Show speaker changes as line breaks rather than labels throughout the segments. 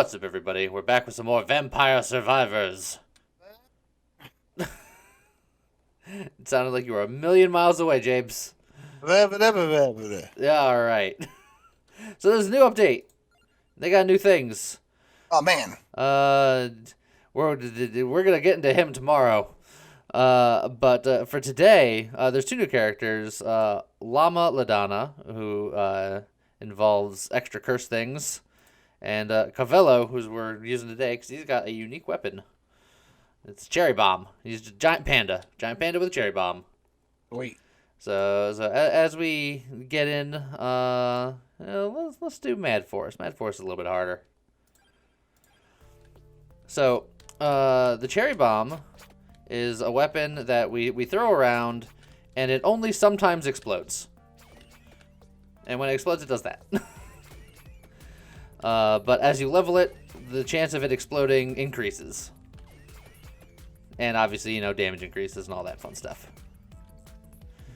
What's up, everybody? We're back with some more Vampire Survivors. It sounded like you were a million miles away, James. Yeah, alright. So there's a new update. They got new things.
Oh, man.
We're gonna get into him tomorrow. But for today, there's two new characters. Llama Ladana, who involves extra curse things. And Cavello, who we're using today, because he's got a unique weapon. It's Cherry Bomb. He's a giant panda. Giant panda with a cherry bomb.
Wait.
So as we get in, let's do Mad Force. Mad Force is a little bit harder. So, the cherry bomb is a weapon that we throw around, and it only sometimes explodes. And when it explodes, it does that. But as you level it, the chance of it exploding increases. And obviously, damage increases and all that fun stuff.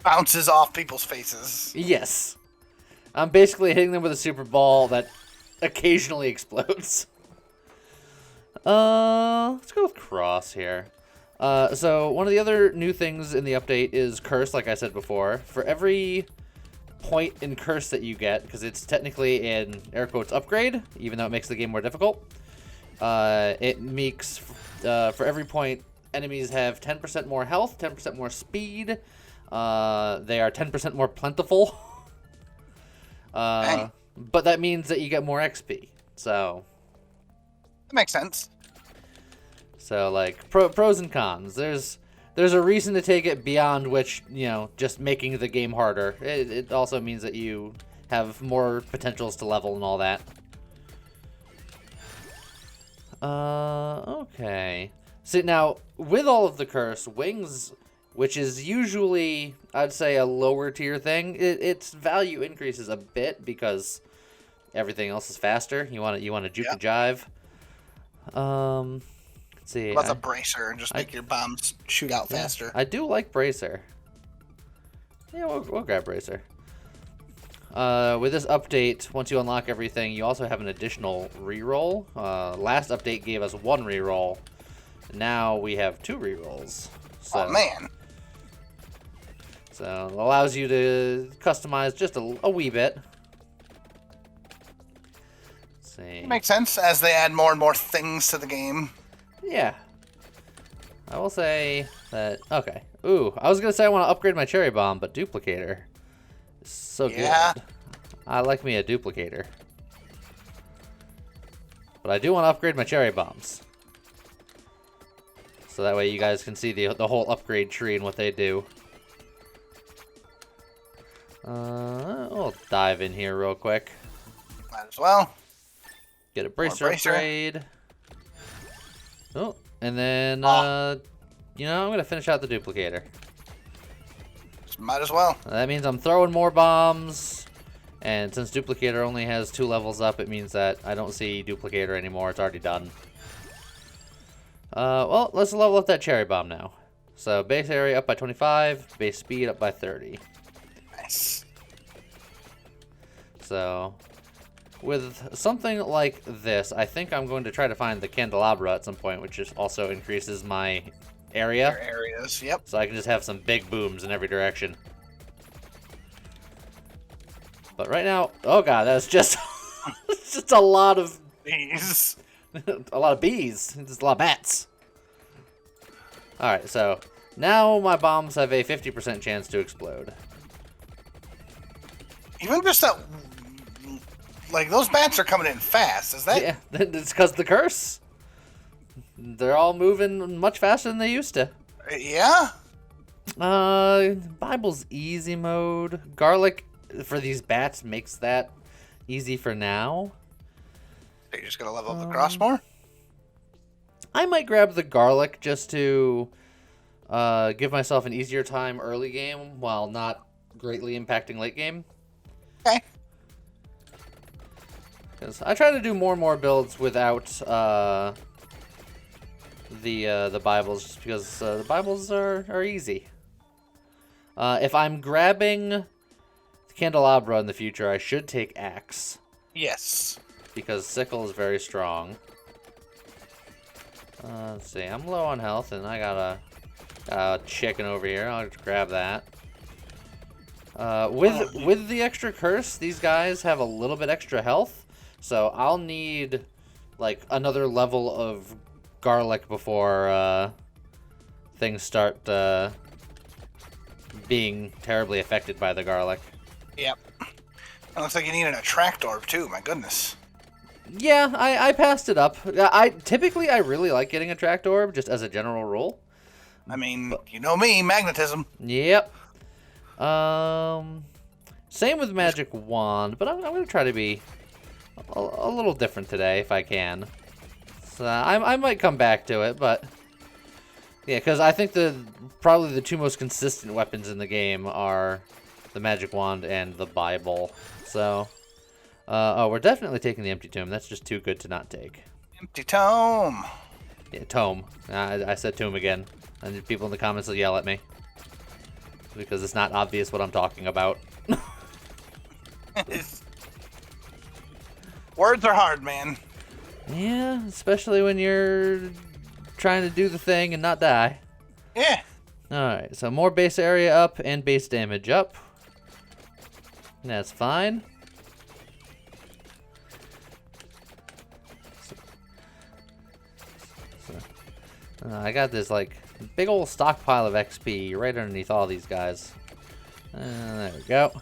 Bounces off people's faces.
Yes. I'm basically hitting them with a super ball that occasionally explodes. Let's go with Cross here. So one of the other new things in the update is Curse, like I said before. For every point in Curse that you get, because it's technically an air quotes upgrade, even though it makes the game more difficult, it makes, for every point, enemies have 10% more health, 10% more speed, they are 10% more plentiful, but that means that you get more XP, so...
That makes sense.
So, like, pros and cons. There's a reason to take it beyond which, just making the game harder. It also means that you have more potentials to level and all that. Okay. So now, with all of the curse, Wings, which is usually, I'd say, a lower tier thing, its value increases a bit because everything else is faster. You want to juke and jive. Let's see.
What's a bracer and just make your bombs shoot out faster?
I do like Bracer. Yeah, we'll grab Bracer. With this update, once you unlock everything, you also have an additional reroll. Last update gave us one reroll. Now we have two rerolls. So,
oh, man.
So it allows you to customize just a wee bit. Let's see.
It makes sense as they add more and more things to the game.
Yeah. I will say that... Okay. Ooh, I was going to say I want to upgrade my Cherry Bomb, but Duplicator is so good. I like me a Duplicator. But I do want to upgrade my Cherry Bombs. So that way you guys can see the whole upgrade tree and what they do. We'll dive in here real quick.
Might as well.
Get a Bracer upgrade. Oh, and then, I'm going to finish out the Duplicator.
Might as well.
That means I'm throwing more bombs, and since Duplicator only has 2 levels up, it means that I don't see Duplicator anymore. It's already done. Well, let's level up that Cherry Bomb now. So, base area up by 25, base speed up by 30.
Nice.
So... with something like this, I think I'm going to try to find the candelabra at some point, which just also increases my area.
Your areas, yep.
So I can just have some big booms in every direction. But right now, oh god, that's just it's just a lot of
bees.
A lot of bees. Just a lot of bats. Alright, so now my bombs have a 50% chance to explode.
Even just that... Like, those bats are coming in fast. Is that...
Yeah, it's because of the curse. They're all moving much faster than they used to.
Yeah?
Bible's easy mode. Garlic for these bats makes that easy for now.
Are you just going to level up the cross more?
I might grab the garlic just to give myself an easier time early game while not greatly impacting late game.
Okay.
Because I try to do more and more builds without the Bibles, just because the Bibles are easy. If I'm grabbing the candelabra in the future, I should take Axe.
Yes.
because sickle is very strong. Let's see. I'm low on health, and I got a chicken over here. I'll just grab that. With the extra curse, these guys have a little bit extra health, so I'll need like another level of garlic before things start being terribly affected by the garlic.
Yep. It looks like you need an attract orb too. My goodness.
Yeah, I passed it up. Typically I really like getting a attract orb, just as a general rule.
I mean, you know me, magnetism.
Yep. Same with magic wand, but I'm gonna try to be a little different today if I can. So I might come back to it, but yeah, because I think probably the two most consistent weapons in the game are the magic wand and the Bible. So, oh, we're definitely taking the empty tomb. That's just too good to not take.
Empty tome.
Yeah, tome. I said tomb again, and people in the comments will yell at me because it's not obvious what I'm talking about.
Words are hard, man.
Yeah, especially when you're trying to do the thing and not die.
Yeah.
Alright, so more base area up and base damage up. That's fine. I got this, like, big old stockpile of XP right underneath all these guys. There we go.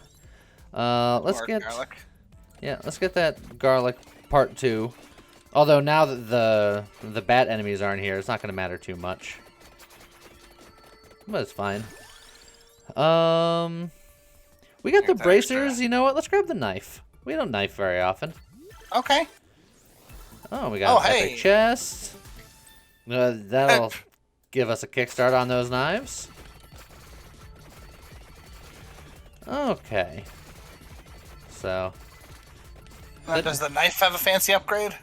Let's get...
Garlic.
Yeah, let's get that garlic part 2. Although now that the bat enemies aren't here, it's not going to matter too much. But it's fine. We got the bracers. Extra. You know what? Let's grab the knife. We don't knife very often.
Okay.
Oh, we got an epic chest. That'll give us a kickstart on those knives. Okay. So.
Does the knife have a fancy upgrade?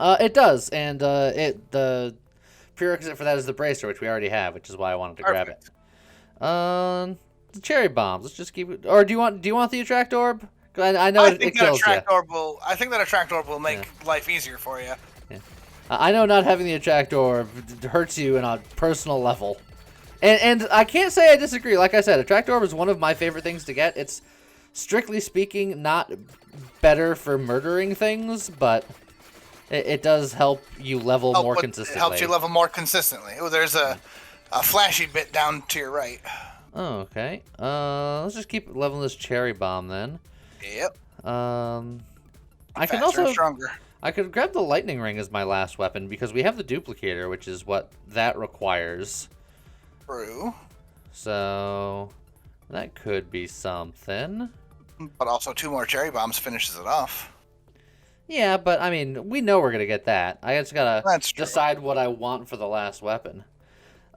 It does, and the prerequisite for that is the bracer, which we already have, which is why I wanted to grab it. The cherry bombs. Let's just keep it. Or do you want the attract orb? I know it kills you.
I think that attract orb will make life easier for you.
Yeah. I know not having the attract orb hurts you on a personal level, and I can't say I disagree. Like I said, attract orb is one of my favorite things to get. It's strictly speaking not better for murdering things, but it does help you level more consistently.
It helps you level more consistently. Oh, there's a flashy bit down to your right.
Oh, okay. Let's just keep leveling this cherry bomb then.
Yep.
I can also stronger. I could grab the lightning ring as my last weapon because we have the duplicator, which is what that requires.
True.
So that could be something.
But also 2 more cherry bombs finishes it off.
Yeah, but I mean, we know we're gonna get that. I just gotta decide what I want for the last weapon.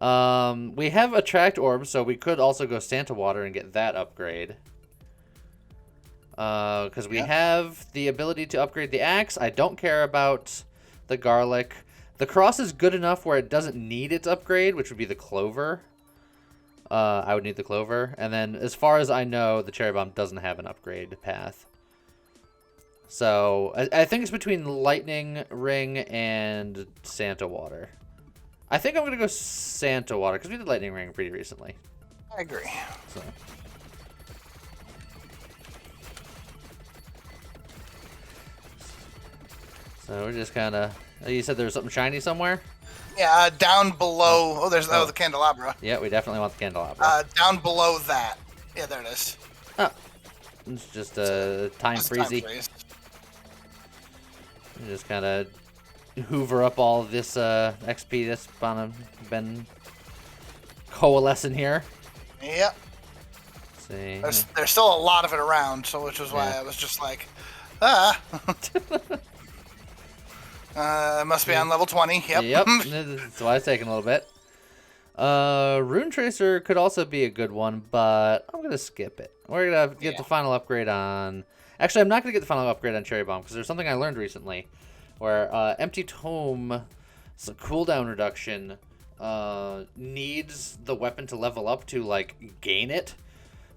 We have attract orb, so we could also go Santa water and get that upgrade. Because we have the ability to upgrade the axe. I don't care about the garlic. The cross is good enough where it doesn't need its upgrade, which would be the clover. I would need the clover. And then, as far as I know, the cherry bomb doesn't have an upgrade path. So, I think it's between lightning ring and Santa water. I think I'm going to go Santa water, because we did lightning ring pretty recently.
I agree.
So we're just kind of... You said there was something shiny somewhere?
Yeah, down below... Oh, there's the candelabra.
Yeah, we definitely want the candelabra.
Down below that. Yeah, there it is.
Oh. It's just a time freezy. Just kind of hoover up all of this XP that's been coalescing here.
Yep.
Let's see.
There's still a lot of it around, so which is why I was just like, ah. Must be on level 20. Yep.
Yep. That's why it's taking a little bit. Rune Tracer could also be a good one, but I'm gonna skip it. We're gonna get the final upgrade on. Actually, I'm not gonna get the final upgrade on Cherry Bomb because there's something I learned recently, where Empty Tome, so cooldown reduction, needs the weapon to level up to like gain it.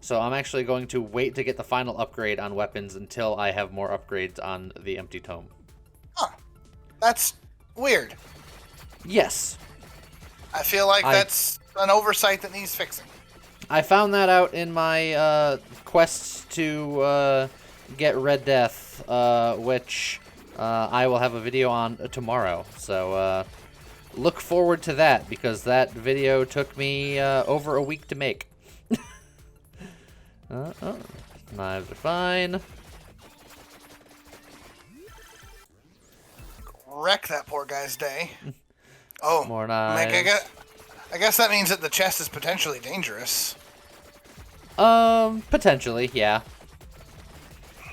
So I'm actually going to wait to get the final upgrade on weapons until I have more upgrades on the Empty Tome.
That's weird.
Yes.
I feel like that's an oversight that needs fixing.
I found that out in my quest to get Red Death, which I will have a video on tomorrow. So look forward to that, because that video took me over a week to make. Knives are fine.
Wreck that poor guy's day. Oh,
More knives.
I guess that means that the chest is potentially dangerous.
Potentially, yeah.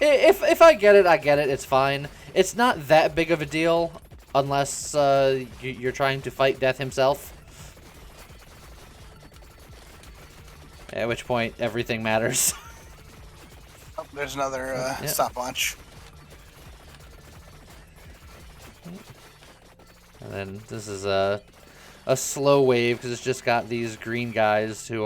If I get it, I get it. It's fine. It's not that big of a deal unless you're trying to fight Death himself. At which point, everything matters.
Oh, there's another stopwatch.
And then this is a slow wave, because it's just got these green guys who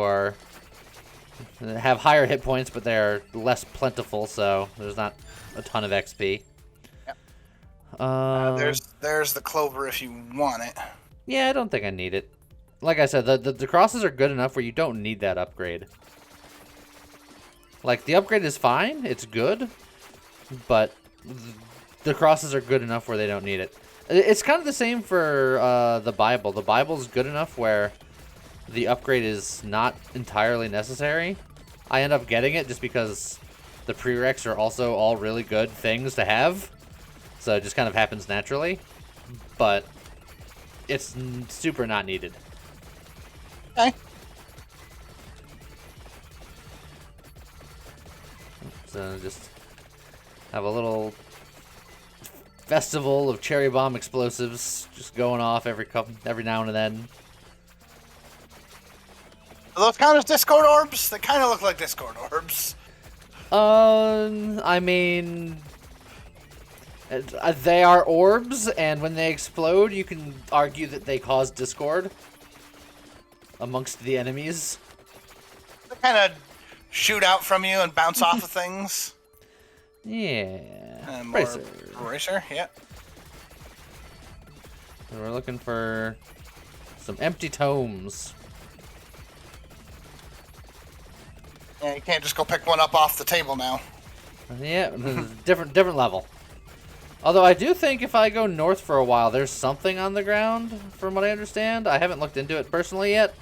have higher hit points, but they're less plentiful, so there's not a ton of XP.
Yep. There's the clover if you want it.
Yeah, I don't think I need it. Like I said, the crosses are good enough where you don't need that upgrade. Like, the upgrade is fine, it's good, but the crosses are good enough where they don't need it. It's kind of the same for the Bible. The Bible's good enough where the upgrade is not entirely necessary. I end up getting it just because the prereqs are also all really good things to have. So it just kind of happens naturally. But it's super not needed.
Okay.
So just have a little festival of cherry bomb explosives just going off every now and then.
Do those count as Discord orbs? They kind of look like Discord orbs.
I mean, they are orbs, and when they explode, you can argue that they cause discord amongst the enemies.
They kind of shoot out from you and bounce off of things.
Yeah.
Bracer, yeah.
So we're looking for some empty tomes.
Yeah, you can't just go pick one up off the table now.
Yeah, different level. Although I do think if I go north for a while, there's something on the ground, from what I understand. I haven't looked into it personally yet.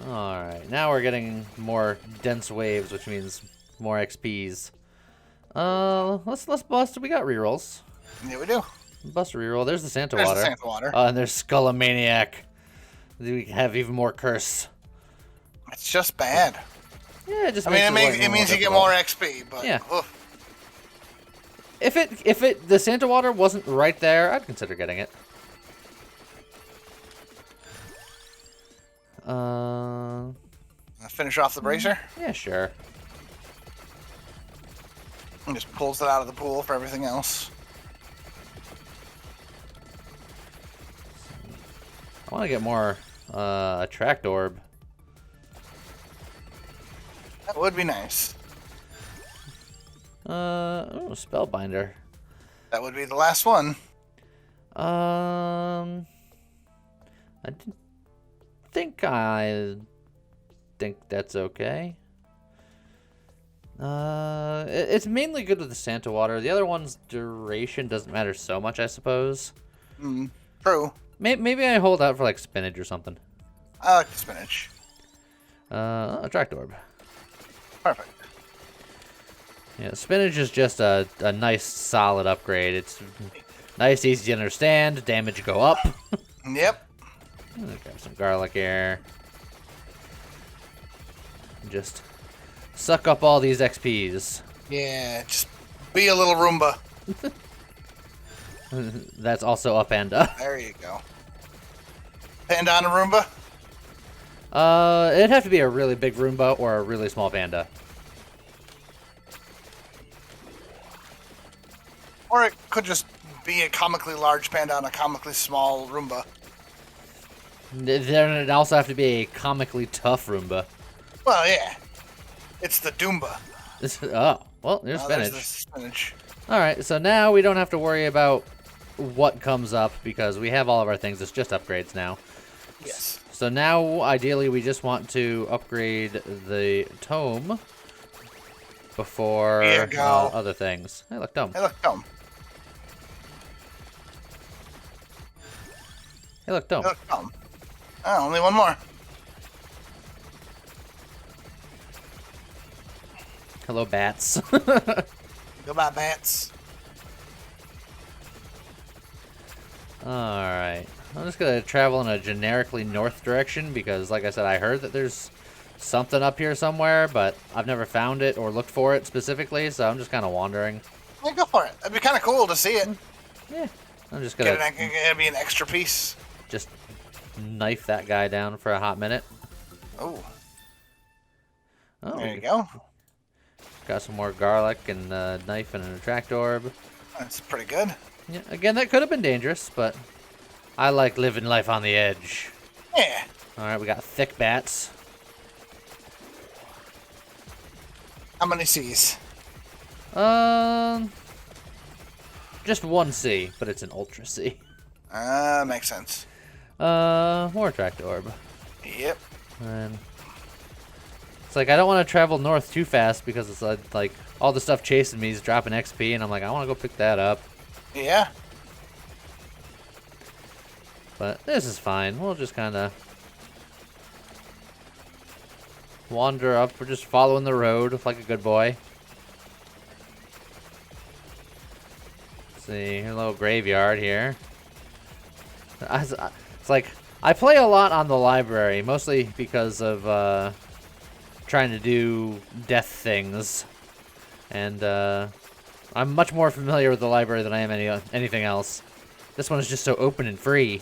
Alright, now we're getting more dense waves, which means more XPs. Let's bust. We got rerolls.
Yeah, we do.
Bust a reroll. There's the Santa
There's
Water.
the Santa Water.
And there's Skullomaniac. We have even more curse.
It's just bad.
Yeah, it just
it means you get more XP, but
yeah.
Oof.
If the Santa Water wasn't right there, I'd consider getting it.
Finish off the bracer.
Yeah, sure.
And just pulls it out of the pool for everything else.
I want to get more attract orb.
That would be nice.
Oh, Spellbinder.
That would be the last one.
I think that's okay. It's mainly good with the Santa Water. The other one's duration doesn't matter so much, I suppose.
True.
Maybe I hold out for like spinach or something.
I like the spinach.
Attract orb.
Perfect.
Yeah, spinach is just a nice solid upgrade. It's nice, easy to understand. Damage go up.
Yep.
Grab some garlic here. Just suck up all these XPs.
Yeah, just be a little Roomba.
That's also a panda.
There you go. Panda on a Roomba?
It'd have to be a really big Roomba or a really small panda.
Or it could just be a comically large panda on a comically small Roomba.
Then it'd also have to be a comically tough Roomba.
Well, yeah. It's the Doomba.
Oh. Well, there's spinach.
There's the spinach.
All right, so now we don't have to worry about what comes up because we have all of our things. It's just upgrades now.
Yes.
So now, ideally, we just want to upgrade the tome before other things. Hey, look, tome.
Hey, look, tome.
Hey, look, tome.
Hey, look, tome. Oh, only one more.
Hello, bats.
Goodbye, bats.
Alright. I'm just going to travel in a generically north direction because, like I said, I heard that there's something up here somewhere, but I've never found it or looked for it specifically, so I'm just kind of wandering.
Yeah, go for it. It'd be kind of cool to see it.
Yeah. I'm just going to...
It'd be an extra piece.
Just knife that guy down for a hot minute.
Oh.
Oh,
There you go.
Got some more garlic and a knife and an attract orb.
That's pretty good.
Yeah, again, that could have been dangerous, but I like living life on the edge.
Yeah.
Alright, we got thick bats.
How many C's?
Just one C, but it's an ultra C.
Makes sense.
More attract orb.
Yep.
And it's like I don't want to travel north too fast because it's like all the stuff chasing me is dropping XP, and I'm like, I want to go pick that up.
Yeah.
But this is fine. We'll just kind of wander up. We're just following the road like a good boy. Let's see, a little graveyard here. It's like I play a lot on the library, mostly because of trying to do death things, and I'm much more familiar with the library than I am anything else. This one is just so open and free.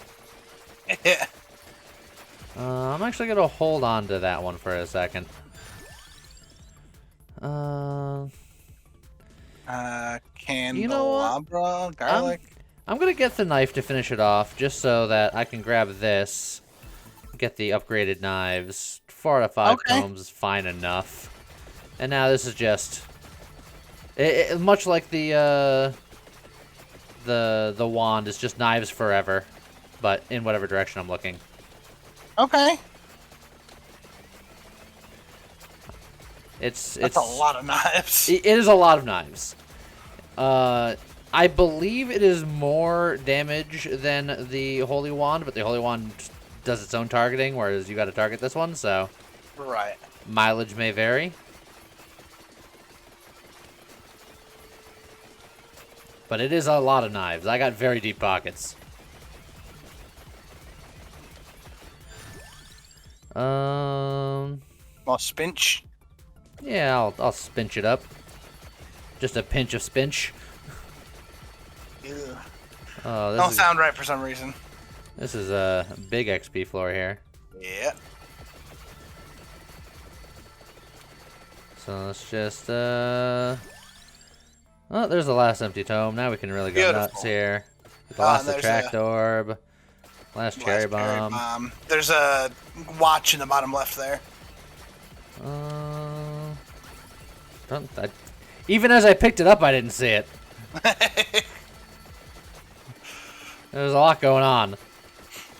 Yeah.
I'm actually gonna hold on to that one for a second.
Candelabra, garlic.
I'm gonna get the knife to finish it off, just so that I can grab this, get the upgraded knives. 4 out of 5 tomes is fine enough. And now this is just much like the wand is just knives forever, but in whatever direction I'm looking.
Okay.
That's
a lot of knives.
It is a lot of knives. I believe it is more damage than the Holy Wand, but the Holy Wand does its own targeting, whereas you got to target this one, so
Right.
mileage may vary. But it is a lot of knives. I got very deep pockets.
More spinch.
Yeah, I'll spinch it up. Just a pinch of spinch.
Ew.
Oh,
Don't sound right for some reason.
This is a big XP floor here.
Yeah.
So let's just oh, there's the last empty tome. Now we can really go nuts here. The last attract orb. Last cherry bomb.
There's a watch in the bottom left there.
Even as I picked it up, I didn't see it. There's a lot going on.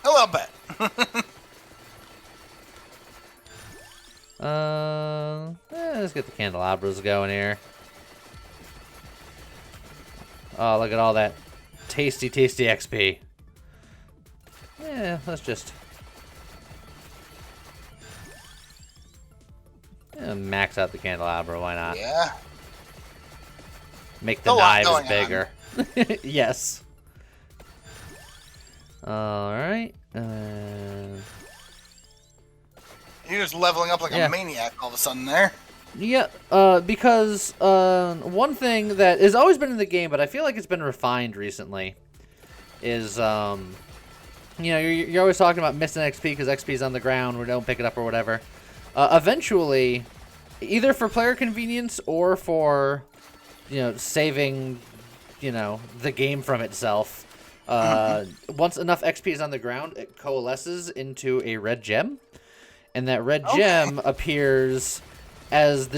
A little bit.
Let's get the candelabras going here. Oh, look at all that tasty, tasty XP. Yeah, let's just max out the candelabra. Why not?
Yeah.
Make the knives bigger. Yes. All right.
You're just leveling up like a maniac all of a sudden there.
Yeah, because one thing that has always been in the game, but I feel like it's been refined recently, is you know, you're always talking about missing XP because XP is on the ground, we don't pick it up or whatever. Eventually, either for player convenience or for, you know, saving, you know, the game from itself, once enough XP is on the ground, it coalesces into a red gem, and that red gem appears as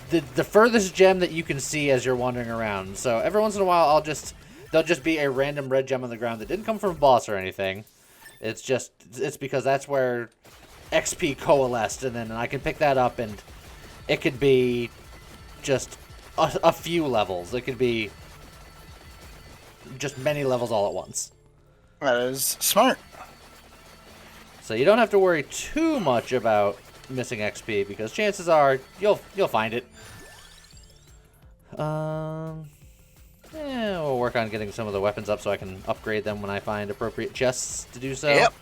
the furthest gem that you can see as you're wandering around. So every once in a while, there'll just be a random red gem on the ground that didn't come from a boss or anything. It's because that's where XP coalesced, and then I can pick that up, and it could be just a few levels. It could be just many levels all at once.
That is smart.
So you don't have to worry too much about missing XP, because chances are you'll find it. Yeah, we'll work on getting some of the weapons up so I can upgrade them when I find appropriate chests to do so.
Yep.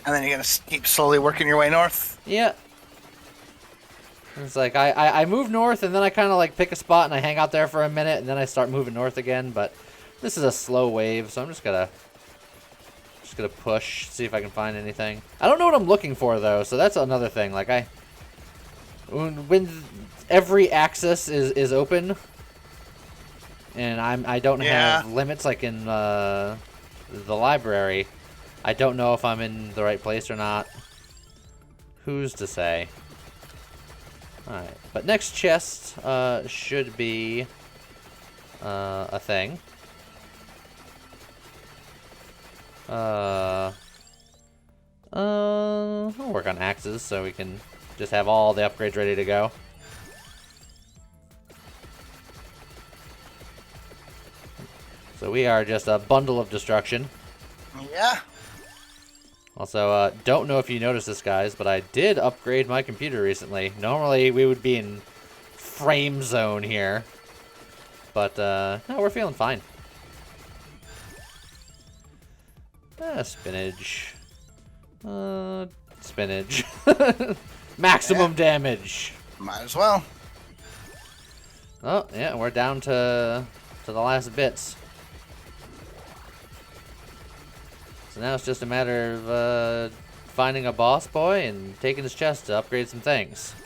And then you're gonna keep slowly working your way north.
Yeah. It's like I move north, and then I kind of like pick a spot and I hang out there for a minute, and then I start moving north again. But this is a slow wave, so I'm just gonna push, see if I can find anything. I don't know what I'm looking for though, so that's another thing. Like when every axis is open, and I don't have limits like in the library. I don't know if I'm in the right place or not. Who's to say? Alright, but next chest should be a thing. I'll work on axes so we can just have all the upgrades ready to go. So we are just a bundle of destruction.
Yeah.
Also, don't know if you noticed this, guys, but I did upgrade my computer recently. Normally, we would be in frame zone here. But, no, we're feeling fine. Spinach. Spinach. Maximum damage.
Might as well.
Oh, yeah, we're down to the last bits. So now it's just a matter of finding a boss boy and taking his chest to upgrade some things.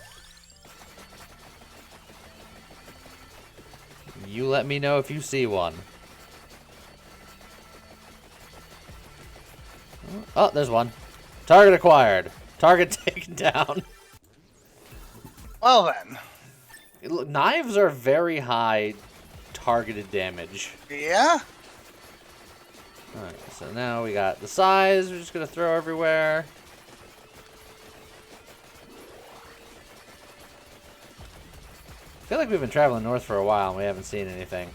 You let me know if you see one. Oh, there's one. Target acquired. Target taken down.
Well then.
Look, knives are very high targeted damage.
Yeah?
Alright, so now we got the size we're just gonna throw everywhere. I feel like we've been traveling north for a while and we haven't seen anything.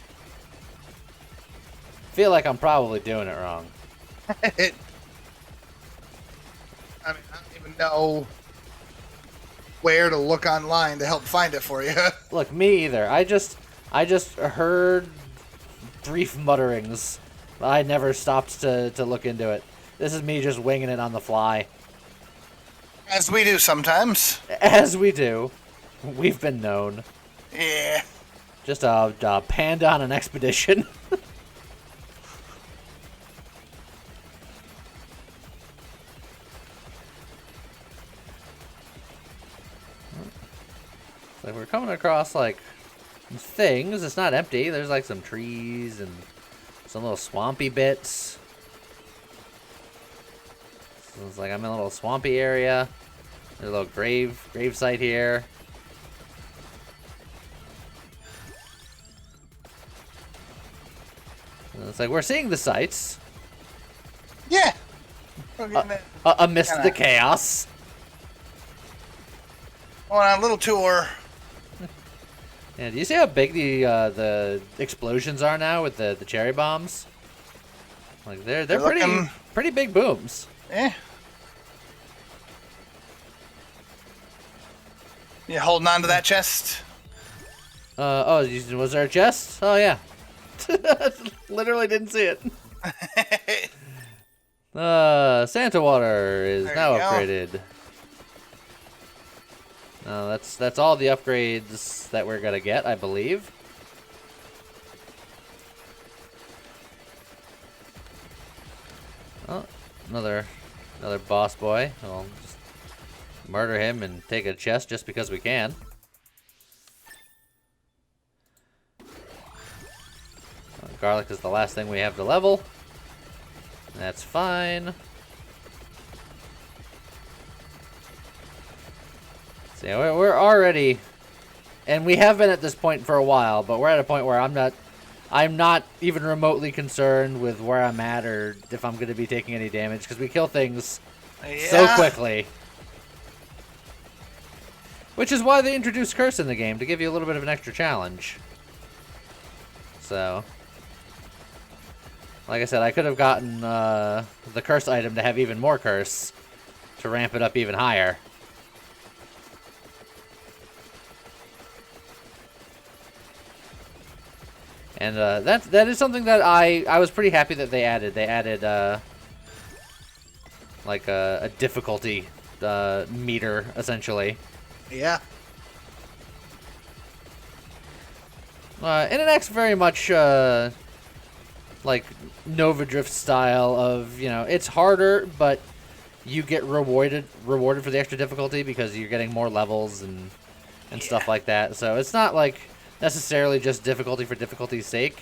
I feel like I'm probably doing it wrong.
I mean, I don't even know where to look online to help find it for you.
Look, me either. I just heard brief mutterings. I never stopped to look into it. This is me just winging it on the fly.
As we do sometimes.
As we do. We've been known.
Yeah.
Just a panda on an expedition. So we're coming across like things. It's not empty. There's like some trees and some little swampy bits. So it's like I'm in a little swampy area. There's a little grave site here. And it's like we're seeing the sights.
Yeah. We're getting it.
Amidst the chaos.
Going on a little tour.
Yeah, do you see how big the explosions are now with the cherry bombs? Like they're pretty big booms.
Yeah. You holding on to that chest?
Was there a chest? Oh yeah. Literally didn't see it. Santa water is now upgraded. That's all the upgrades that we're gonna get, I believe. Oh, another boss boy. I'll just murder him and take a chest just because we can. Garlic is the last thing we have to level. That's fine. So yeah, we're already And we have been at this point for a while, but we're at a point where I'm not even remotely concerned with where I'm at or if I'm going to be taking any damage, because we kill things so quickly. Which is why they introduced Curse in the game, to give you a little bit of an extra challenge. So, like I said, I could have gotten the Curse item to have even more Curse, to ramp it up even higher. And that is something that I was pretty happy that they added. They added like a difficulty meter, essentially.
Yeah.
And it acts very much like Nova Drift style of, you know, it's harder, but you get rewarded for the extra difficulty because you're getting more levels and stuff like that. So it's not like necessarily just difficulty for difficulty's sake.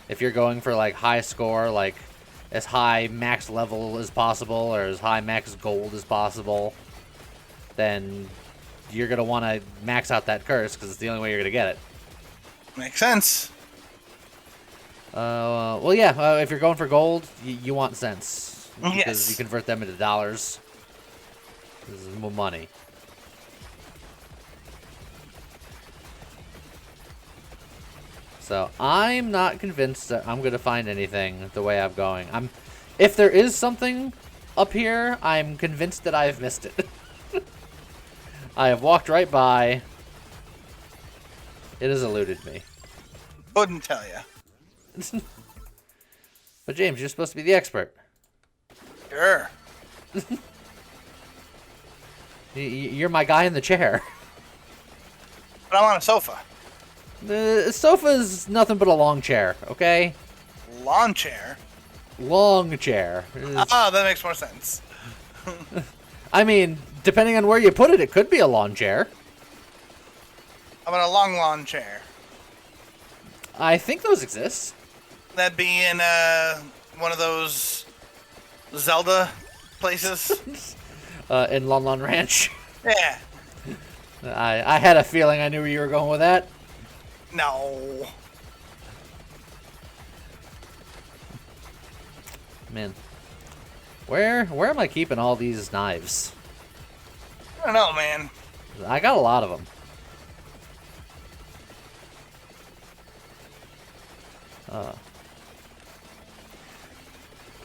If you're going for like high score, like as high max level as possible or as high max gold as possible, then you're going to want to max out that curse because it's the only way you're going to get it.
Makes sense.
Well, yeah, if you're going for gold, you want cents. Because
Yes.
you convert them into dollars. This is more money. So I'm not convinced that I'm going to find anything the way I'm going. If there is something up here, I'm convinced that I've missed it. I have walked right by. It has eluded me.
Couldn't tell you.
But James, you're supposed to be the expert.
Sure.
You're my guy in the chair.
But I'm on a sofa.
The sofa's nothing but a long chair, okay?
Lawn chair.
Long chair.
Oh, that makes more sense.
I mean, depending on where you put it, it could be a lawn chair.
I'm on a long lawn chair.
I think those exist.
That'd be in one of those Zelda places.
In Lon Lon Ranch.
Yeah.
I had a feeling I knew where you were going with that.
No.
Man. Where am I keeping all these knives?
I don't know, man.
I got a lot of them.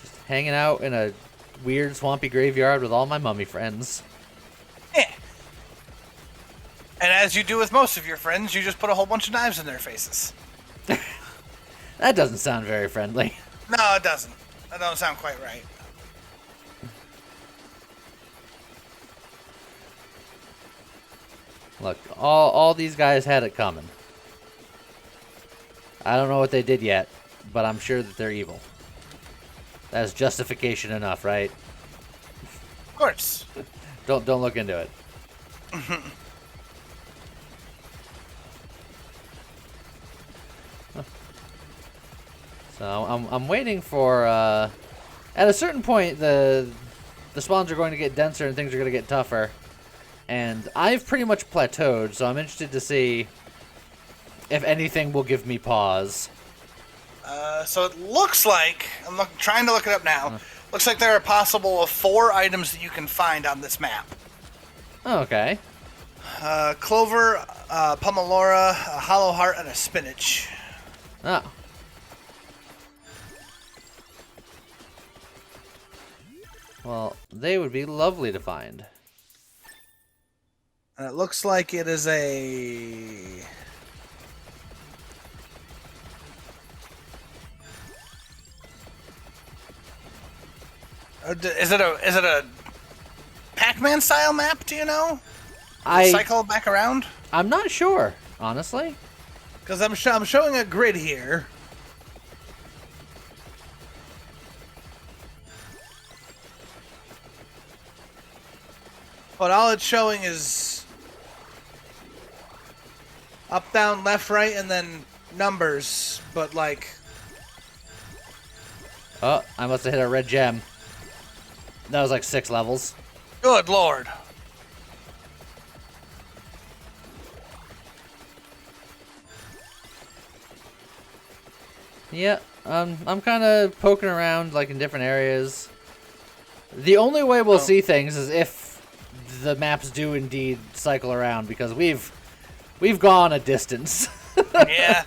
Just hanging out in a weird swampy graveyard with all my mummy friends.
Yeah. And as you do with most of your friends, you just put a whole bunch of knives in their faces.
That doesn't sound very friendly.
No, it doesn't. That don't sound quite right.
Look, all these guys had it coming. I don't know what they did yet, but I'm sure that they're evil. That's justification enough, right?
Of course.
Don't look into it. So I'm waiting for at a certain point the spawns are going to get denser and things are going to get tougher. And I've pretty much plateaued, so I'm interested to see if anything will give me pause.
So it looks like, trying to look it up now, looks like there are possible 4 items that you can find on this map.
Okay.
Clover, Pomalora, a hollow heart, and a spinach.
Oh. Well, they would be lovely to find.
And it looks like it is a... Is it a Pac-Man style map? Do you know? Cycle back around.
I'm not sure, honestly.
Because I'm showing a grid here. But all it's showing is up, down, left, right, and then numbers. But like,
Oh, I must have hit a red gem. That was like 6 levels.
good lord.
Yeah, I'm kind of poking around, like, in different areas. The only way we'll see things is if the maps do indeed cycle around, because we've gone a distance.
Yeah.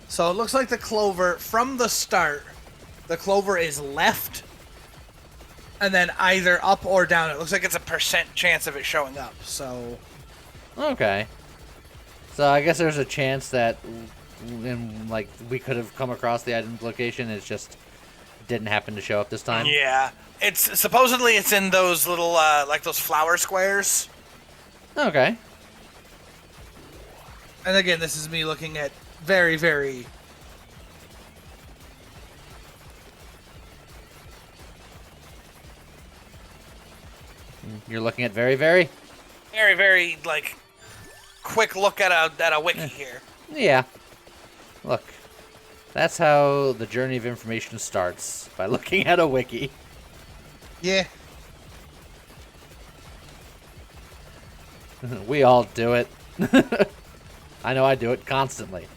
So it looks like the clover, from the start, the clover is left, and then either up or down. It looks like it's a % chance of it showing up, so...
Okay. So I guess there's a chance that, like, we could have come across the item's location, it just didn't happen to show up this time?
Yeah. Supposedly it's in those little, like those flower squares.
Okay.
And again, this is me looking at very, very...
You're looking at very, very?
Very, very, like, quick look at a wiki here.
Yeah. Look. That's how the journey of information starts, by looking at a wiki.
Yeah.
We all do it. I know I do it constantly.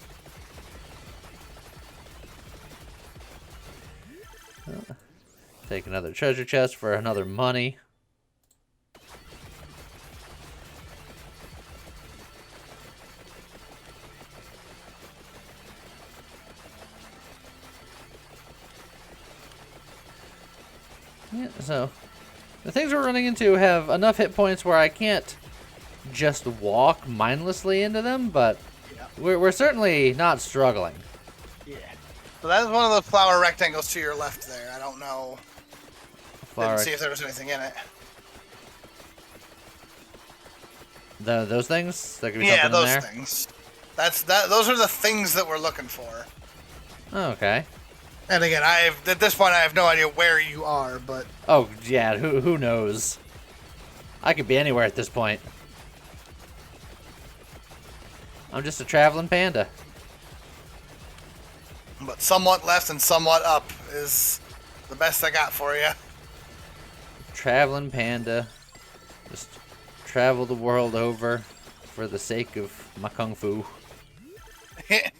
Take another treasure chest for another money. Yeah, so the things we're running into have enough hit points where I can't just walk mindlessly into them, but we're certainly not struggling.
Yeah. So that's one of the flower rectangles to your left there. I don't know. Didn't see if there was anything in it.
Those things? There could be something in there?
Yeah, those things. Those are the things that we're looking for.
Oh, okay.
And again, at this point I have no idea where you are, but...
Oh, yeah, who knows? I could be anywhere at this point. I'm just a traveling panda.
But somewhat left and somewhat up is the best I got for you.
Traveling panda. Just travel the world over for the sake of my kung fu. It's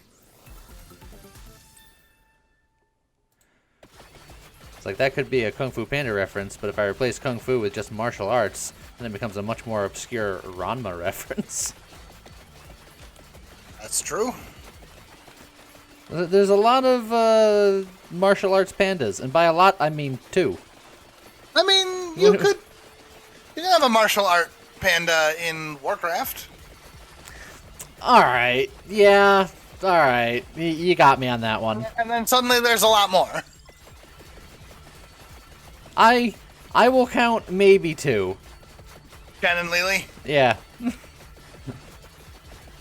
like that could be a Kung Fu Panda reference, but if I replace Kung Fu with just martial arts, then it becomes a much more obscure Ranma reference.
That's true.
There's a lot of martial arts pandas, and by a lot, I mean 2.
I mean, you could have a martial art panda in Warcraft.
Alright, yeah, alright. You got me on that one.
And then suddenly there's a lot more.
I will count maybe 2.
Jen and Lily?
Yeah.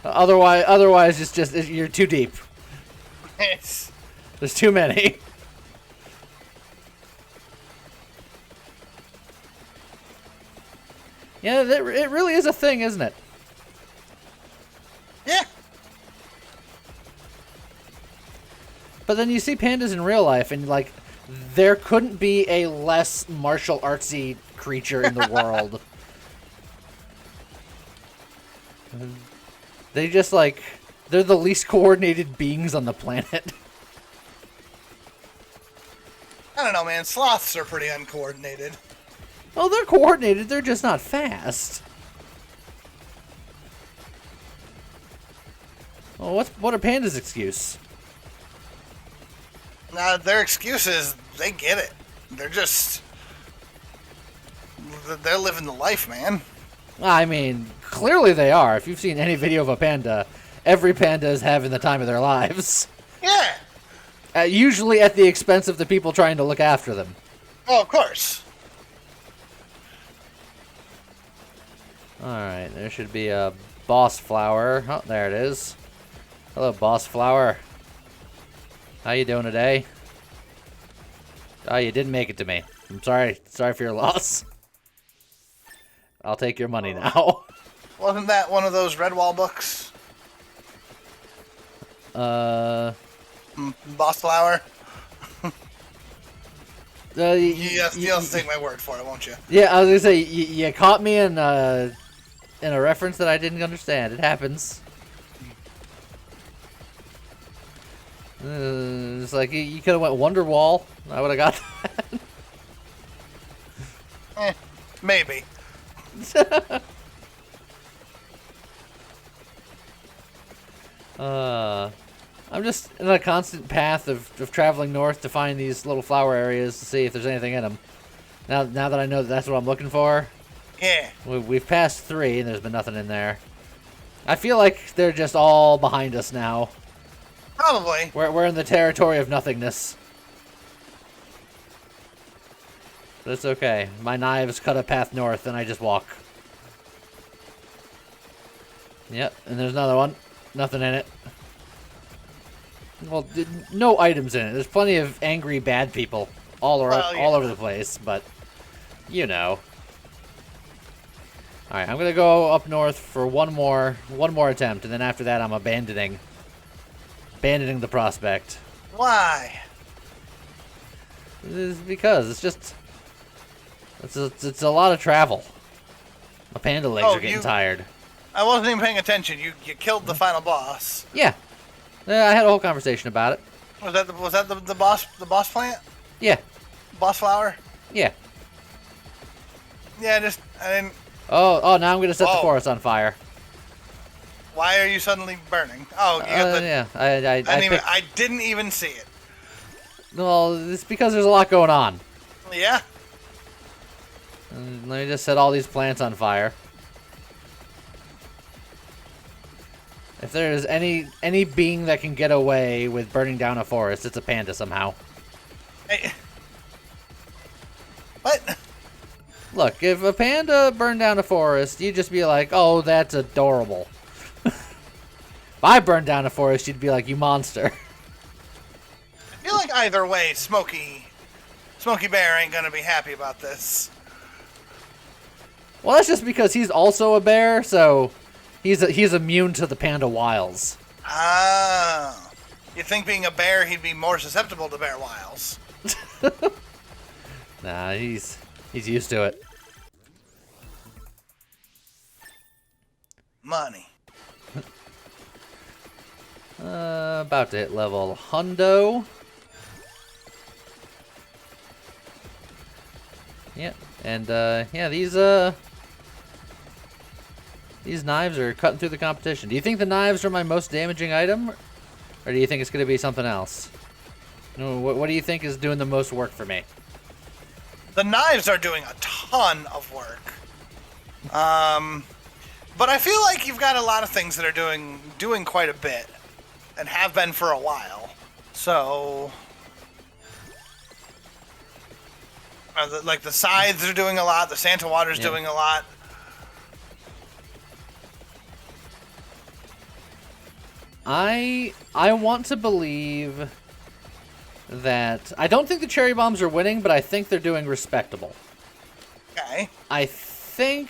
Otherwise, it's just you're too deep. There's too many. Yeah, it really is a thing, isn't it?
Yeah.
But then you see pandas in real life, and like, there couldn't be a less martial artsy creature in the world. They just like, they're the least coordinated beings on the planet.
I don't know, man. Sloths are pretty uncoordinated.
Oh, they're coordinated, they're just not fast. Well, what are pandas' excuse?
Their excuse is they get it. They're living the life, man.
I mean, clearly they are. If you've seen any video of a panda, every panda is having the time of their lives.
Yeah.
Usually at the expense of the people trying to look after them.
Oh, of course.
Alright, there should be a boss flower. Oh, there it is. Hello, boss flower. How you doing today? Oh, you didn't make it to me. I'm sorry. Sorry for your loss. I'll take your money now.
Wasn't that one of those Redwall books? Boss flower? You'll have to take my word for it, won't you?
Yeah, I was gonna say, you caught me in a reference that I didn't understand. It happens. It's like you could have went Wonderwall. I would have got that.
Maybe.
I'm just in a constant path of traveling north to find these little flower areas to see if there's anything in them. Now that I know that that's what I'm looking for.
Yeah.
We've passed 3 and there's been nothing in there. I feel like they're just all behind us now.
Probably.
We're in the territory of nothingness. But it's okay. My knives cut a path north and I just walk. Yep, and there's another one. Nothing in it. Well, no items in it. There's plenty of angry bad people all over the place, but you know. All right, I'm gonna go up north for one more attempt, and then after that, I'm abandoning the prospect.
Why?
It's because it's a lot of travel. My panda legs are getting tired.
I wasn't even paying attention. You killed the final boss.
Yeah. I had a whole conversation about it.
Was that the boss plant?
Yeah.
Boss flower?
Yeah.
Yeah, I didn't.
Oh, now I'm gonna set the forest on fire.
Why are you suddenly burning? Oh, you got the.
Yeah.
I didn't even see it.
Well, it's because there's a lot going on.
Yeah.
Let me just set all these plants on fire. If there's any being that can get away with burning down a forest, it's a panda somehow.
Hey. What?
Look, if a panda burned down a forest, you'd just be like, oh, that's adorable. If I burned down a forest, you'd be like, you monster.
I feel like either way, Smokey Bear ain't gonna be happy about this.
Well, that's just because he's also a bear, so he's immune to the panda wiles.
Ah. You'd think being a bear, he'd be more susceptible to bear wiles.
Nah, he's used to it.
Money.
About to hit level hundo. Yeah, and yeah, these knives are cutting through the competition. Do you think the knives are my most damaging item, or do you think it's going to be something else? What do you think is doing the most work for me?
The knives are doing a ton of work. But I feel like you've got a lot of things that are doing quite a bit, and have been for a while. So, like the scythes are doing a lot. The Santa Water's doing a lot.
I want to believe that I don't think the cherry bombs are winning, but I think they're doing respectable.
Okay.
I think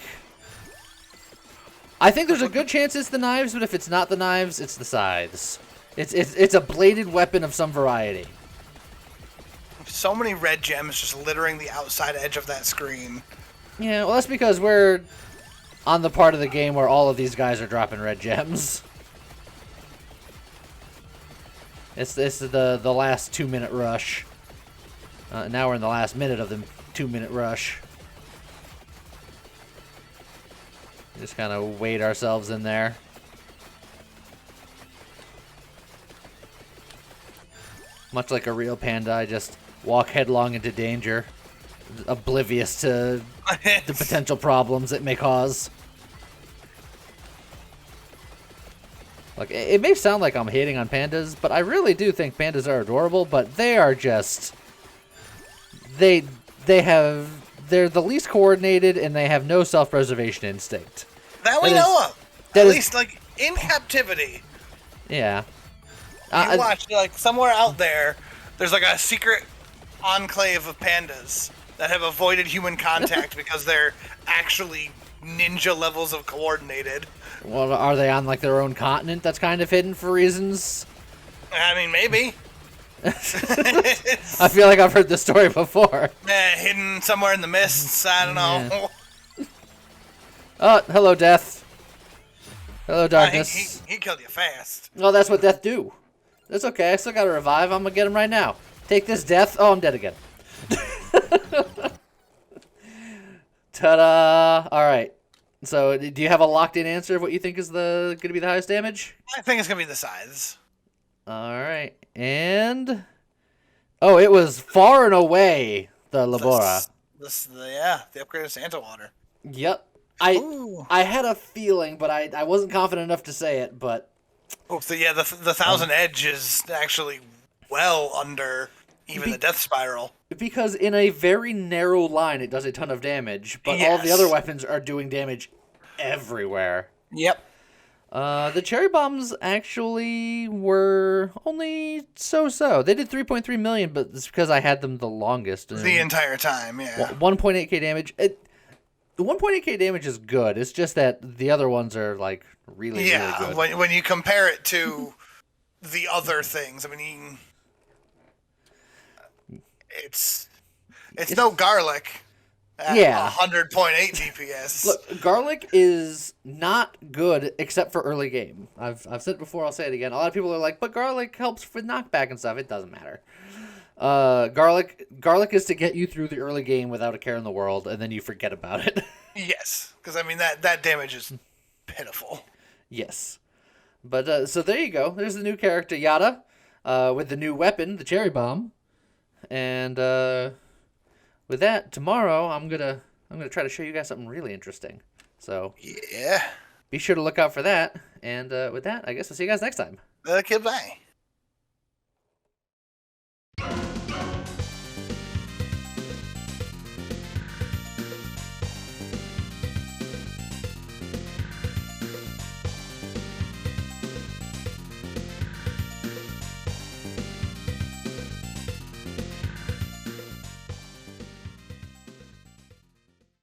there's a good chance it's the knives, but if it's not the knives, it's the scythes. It's a bladed weapon of some variety.
So many red gems just littering the outside edge of that screen.
Yeah, well, that's because we're on the part of the game where all of these guys are dropping red gems. It's the last 2-minute rush. Now we're in the last minute of the 2-minute rush. Just kind of wade ourselves in there. Much like a real panda, I just walk headlong into danger, oblivious to the potential problems it may cause. Look, it may sound like I'm hating on pandas, but I really do think pandas are adorable, but they are just... They're the least coordinated, and they have no self-preservation instinct.
That we know of. At least, like, in captivity.
Yeah.
You watch, like, somewhere out there, there's, like, a secret enclave of pandas that have avoided human contact because they're actually ninja levels of coordinated.
Well, are they on, like, their own continent that's kind of hidden for reasons?
I mean, maybe.
I feel like I've heard this story before.
Hidden somewhere in the mists, I don't know.
Yeah. Oh, hello, Death. Hello, Darkness.
He killed you fast.
Well, that's what Death do. It's okay. I still got to revive. I'm going to get him right now. Take this, death. Oh, I'm dead again. Ta-da! All right. So, do you have a locked-in answer of what you think is going to be the highest damage?
I think it's going to be the size.
All right. And... oh, it was far and away the Labora.
The upgraded Santa water.
Yep. I had a feeling, but I wasn't confident enough to say it, but...
oh, so yeah, the 1,000 edge is actually well under even the Death Spiral.
Because in a very narrow line, it does a ton of damage, but all the other weapons are doing damage everywhere.
Yep.
The cherry bombs actually were only so-so. They did 3.3 million, but it's because I had them the longest.
The entire time, yeah.
1.8k damage. The 1.8k damage is good. It's just that the other ones are like really good.
When you compare it to the other things, I mean, it's no garlic. At 100.8 DPS.
Look, garlic is not good except for early game. I've said it before, I'll say it again. A lot of people are like, but garlic helps with knockback and stuff. It doesn't matter. Garlic is to get you through the early game without a care in the world, and then you forget about it.
Yes, because I mean that damage is pitiful.
Yes. But so there you go. There's the new character Yatta, with the new weapon, the cherry bomb, and with that, tomorrow I'm gonna try to show you guys something really interesting. So
yeah,
be sure to look out for that. And with that, I guess I'll see you guys next time.
Okay, bye.